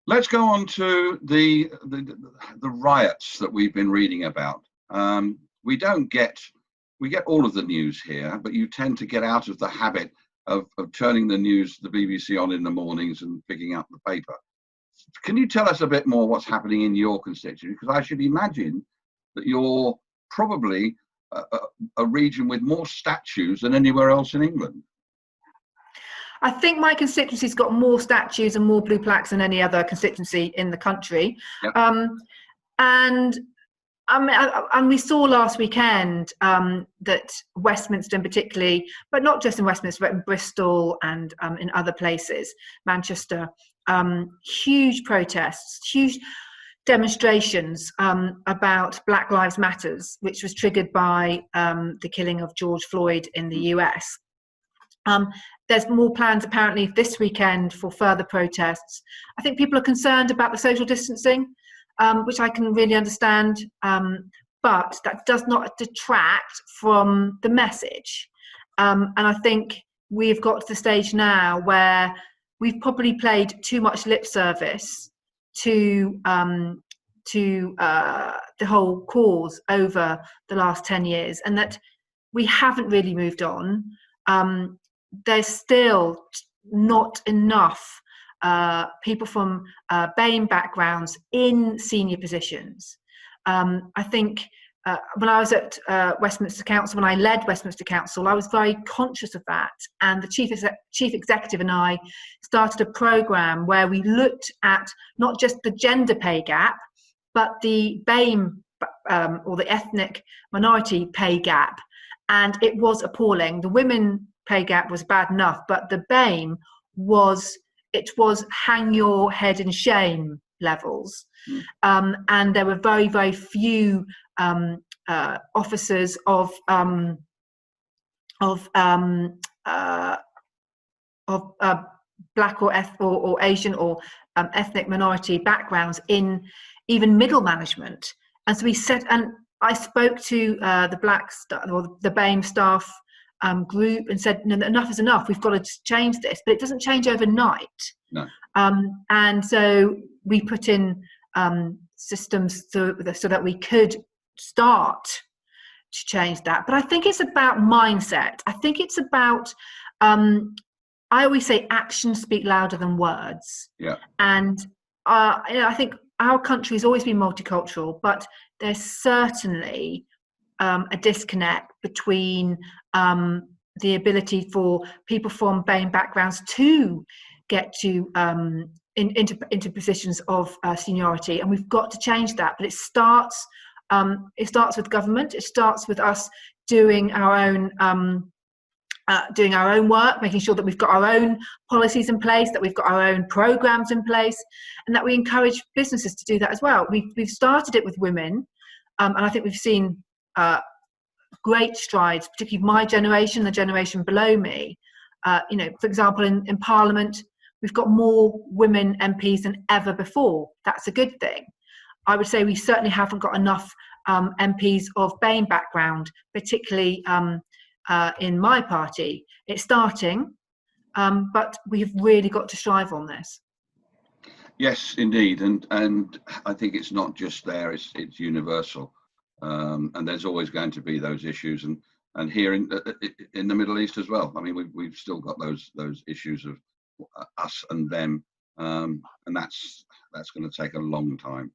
Let's go on to the riots that we've been reading about. We get all of the news here, but you tend to get out of the habit of turning the news, the BBC on in the mornings and picking up the paper. Can you tell us a bit more what's happening in your constituency? Because I should imagine that you're probably a region with more statues than anywhere else in England. I think my constituency's got more statues and more blue plaques than any other constituency in the country. Yep. And we saw last weekend that Westminster in particularly, but not just in Westminster, but in Bristol and in other places, Manchester, huge protests, huge demonstrations about Black Lives Matters, which was triggered by the killing of George Floyd in the US. There's more plans apparently this weekend for further protests. I think people are concerned about the social distancing, which I can really understand, but that does not detract from the message. And I think we've got to the stage now where we've probably played too much lip service to the whole cause over the last 10 years, and that we haven't really moved on. There's still not enough people from BAME backgrounds in senior positions. I think when I was at Westminster Council, when I led Westminster Council, I was very conscious of that. And the chief executive and I started a programme where we looked at not just the gender pay gap, but the BAME or the ethnic minority pay gap. And it was appalling. The women pay gap was bad enough, but the BAME was hang your head in shame levels. And there were very, very few officers of Black or Asian or ethnic minority backgrounds in even middle management. And so we said, and I spoke to the Black staff or the BAME staff group and said, no, enough is enough. We've got to change this, but it doesn't change overnight. No. And so we put in systems so that we could start to change that. But I think it's about mindset. I think it's about, I always say actions speak louder than words. Yeah. And I think our country has always been multicultural, but there's certainly a disconnect between the ability for people from BAME backgrounds to get to into positions of seniority, and we've got to change that. But it starts with government. It starts with us doing our own work, making sure that we've got our own policies in place, that we've got our own programs in place, and that we encourage businesses to do that as well. We've started it with women, and I think we've seen great strides, particularly my generation, the generation below me. For example, in Parliament, we've got more women MPs than ever before. That's a good thing. I would say we certainly haven't got enough MPs of BAME background, particularly in my party. It's starting, but we've really got to strive on this. Yes, indeed, and I think it's not just there; it's universal, and there's always going to be those issues, and here in the Middle East as well. I mean, we've still got those issues of us and them, and that's going to take a long time.